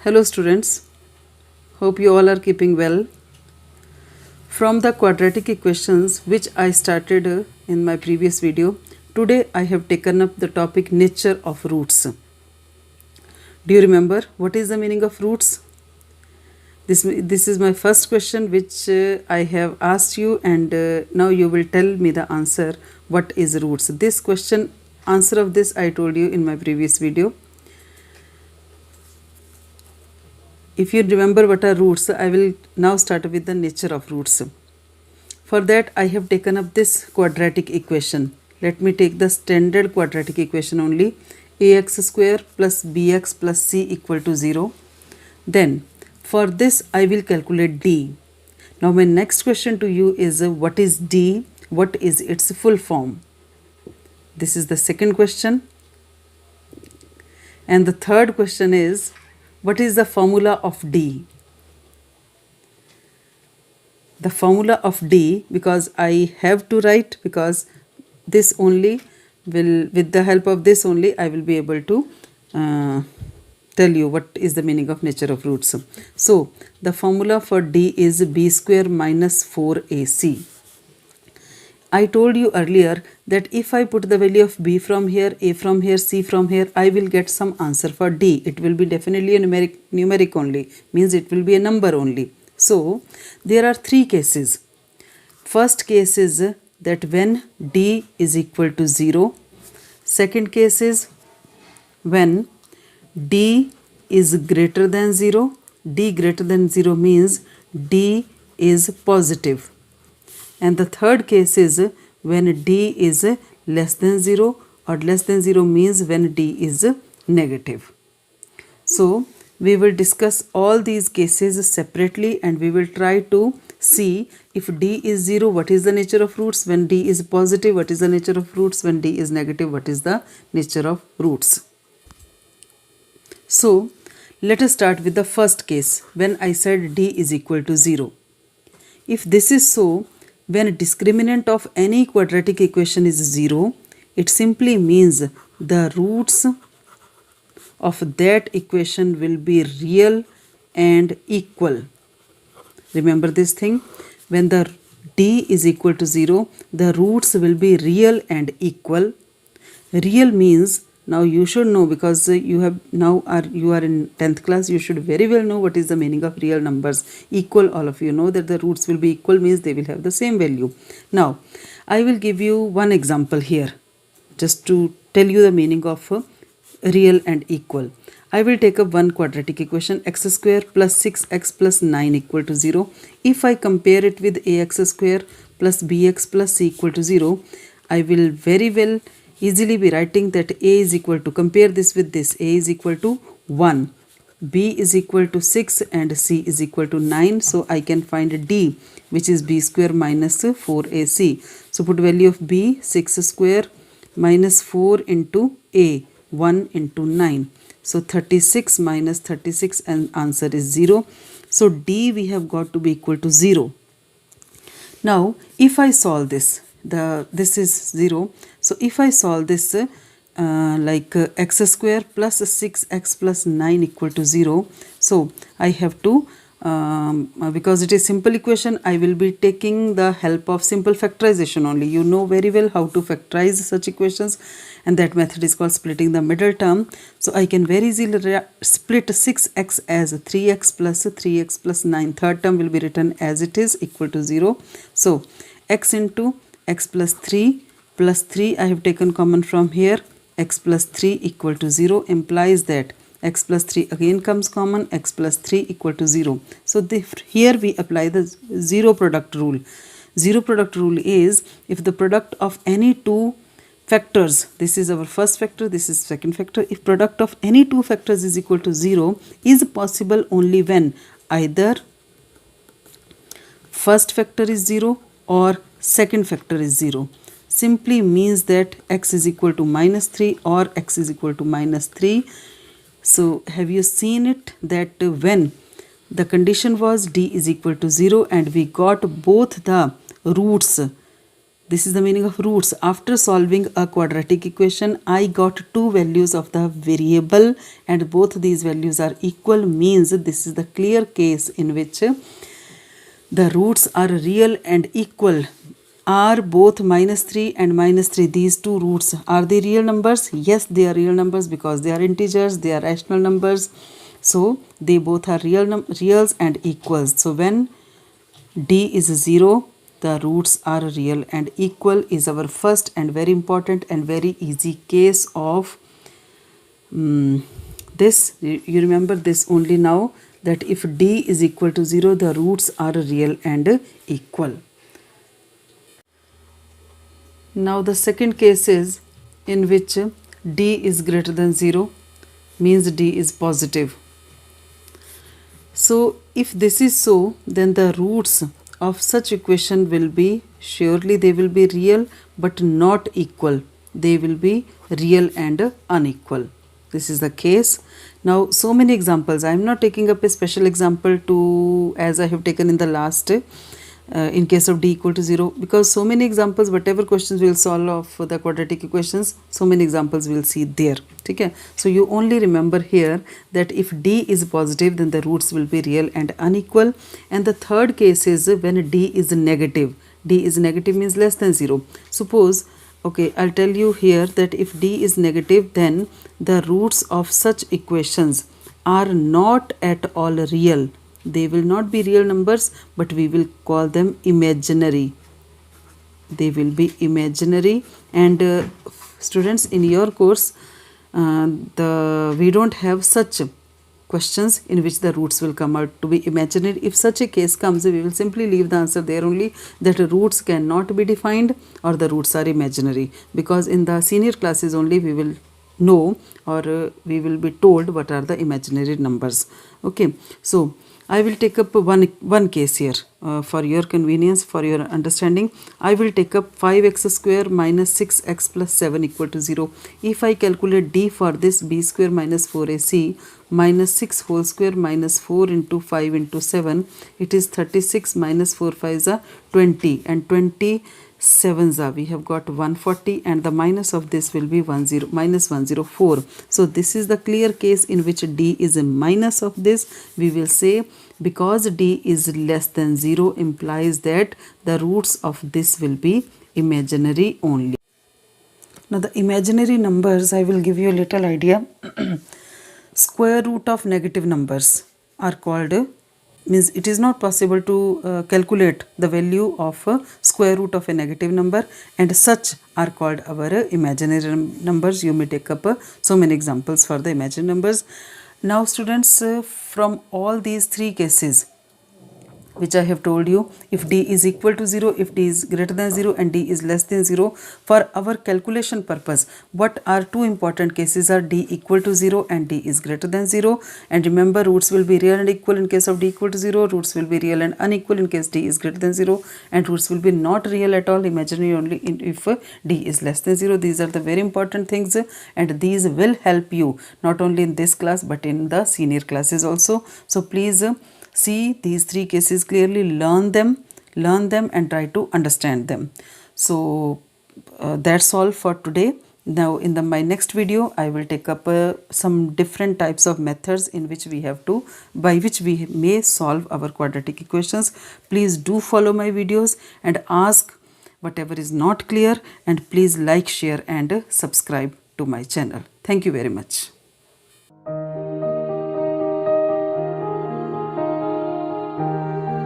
Hello students, hope you all are keeping well. From the quadratic equations which I started in my previous video, today I have taken up the topic nature of roots. Do you remember what is the meaning of roots? This is my first question which I have asked you, and now you will tell me the answer. What is roots? This question, answer of this I told you in my previous video. If you remember what are roots, I will now start with the nature of roots. For that, I have taken up this quadratic equation. Let me take the standard quadratic equation only. Ax square plus bx plus c equal to 0. Then, for this, I will calculate d. Now, my next question to you is what is d? What is its full form? This is the second question. And the third question is, what is the formula of d? The formula of d, because I have to write, because this only will, with the help of this only, I will be able to tell you what is the meaning of nature of roots. So, the formula for d is b square minus 4ac. I told you earlier that if I put the value of b from here, a from here, c from here, I will get some answer for d. It will be definitely a numeric only, means it will be a number only. So, there are three cases. First case is that when d is equal to 0. Second case is when d is greater than 0. D greater than 0 means d is positive. And the third case is when d is less than 0, or less than 0 means when d is negative. So, we will discuss all these cases separately, and we will try to see if d is 0, what is the nature of roots. When d is positive, what is the nature of roots. When d is negative, what is the nature of roots. So, let us start with the first case, when I said d is equal to 0. If this is so, when discriminant of any quadratic equation is 0, it simply means the roots of that equation will be real and equal. Remember this thing, when the d is equal to 0, the roots will be real and equal. Real means, now you should know, because you are in 10th class, you should very well know what is the meaning of real numbers. Equal, all of you know that the roots will be equal, means they will have the same value. Now, I will give you one example here, just to tell you the meaning of real and equal. I will take up one quadratic equation, x square plus 6x plus 9 equal to 0. If I compare it with ax square plus bx plus c equal to 0, I will very well easily be writing that a is equal to, compare this with this, a is equal to 1, b is equal to 6 and c is equal to 9. So, I can find d, which is b square minus 4ac. So, put value of b, 6 square minus 4 into a, 1 into 9. So, 36 minus 36, and answer is 0. So, d we have got to be equal to 0. Now, if I solve this, this is 0. So, if I solve this x square plus 6x plus 9 equal to 0, so I have to, because it is simple equation, I will be taking the help of simple factorization only. You know very well how to factorize such equations, and that method is called splitting the middle term. So, I can very easily split 6x as 3x plus 9. Third term will be written as it is, equal to 0. So, x into x plus 3 I have taken common from here, x plus 3 equal to 0 implies that x plus 3 again comes common, x plus 3 equal to 0. So, here we apply the zero product rule. Zero product rule is, if the product of any two factors, this is our first factor, this is second factor, if product of any two factors is equal to 0, is possible only when either first factor is 0 or second factor is 0. Simply means that x is equal to minus 3 or x is equal to minus 3. So, have you seen it that when the condition was d is equal to 0 and we got both the roots This is the meaning of roots. After solving a quadratic equation, I got two values of the variable and both these values are equal, means this is the clear case in which the roots are real and equal. Are both -3 and -3, these two roots, are they real numbers? Yes, they are real numbers because they are integers, they are rational numbers. So they both are reals and equals. So when D is 0, the roots are real and equal is our first and very important and very easy case of this. You remember this only now, that if D is equal to 0, the roots are real and equal. Now the second case is in which D is greater than 0, means D is positive. So if this is so, then the roots of such equation will be, surely they will be real but not equal. They will be real and unequal. This is the case. Now so many examples. I am not taking up a special example to as I have taken in the last in case of D equal to 0, because so many examples, whatever questions we will solve of the quadratic equations, so many examples we will see there. Okay, so you only remember here that if D is positive, then the roots will be real and unequal. And the third case is when D is negative. D is negative means less than 0. Suppose, okay, I'll tell you here that if D is negative, then the roots of such equations are not at all real. They will not be real numbers, but we will call them imaginary. They will be imaginary. And students, in your course, we don't have such questions in which the roots will come out to be imaginary. If such a case comes, we will simply leave the answer there only, that roots cannot be defined or the roots are imaginary, because in the senior classes only we will know, or we will be told what are the imaginary numbers. Okay, so I will take up one case here for your convenience, for your understanding. I will take up 5x square minus 6x plus 7 equal to 0. If I calculate D for this, b square minus 4ac minus 6 whole square minus 4 into 5 into 7, it is 36 minus 4 5 is 20, and 27 we have got 140, and the minus of this will be minus 104. So this is the clear case in which D is a minus of this. We will say because D is less than 0 implies that the roots of this will be imaginary only. Now the imaginary numbers, I will give you a little idea. Square root of negative numbers are called, means it is not possible to calculate the value of square root of a negative number, and such are called our imaginary numbers. You may take up so many examples for the imaginary numbers. Now students, from all these three cases which I have told you, if D is equal to 0, if D is greater than 0 and D is less than 0, for our calculation purpose, what are two important cases are D equal to 0 and D is greater than 0. And remember, roots will be real and equal in case of D equal to 0, roots will be real and unequal in case D is greater than 0, and roots will be not real at all, imaginary only if D is less than 0. These are the very important things, and these will help you not only in this class but in the senior classes also. So please see these three cases clearly, learn them and try to understand them. So that's all for today. Now in my next video I will take up some different types of methods in which by which we may solve our quadratic equations. Please do follow my videos and ask whatever is not clear, and please like, share and subscribe to my channel. Thank you very much.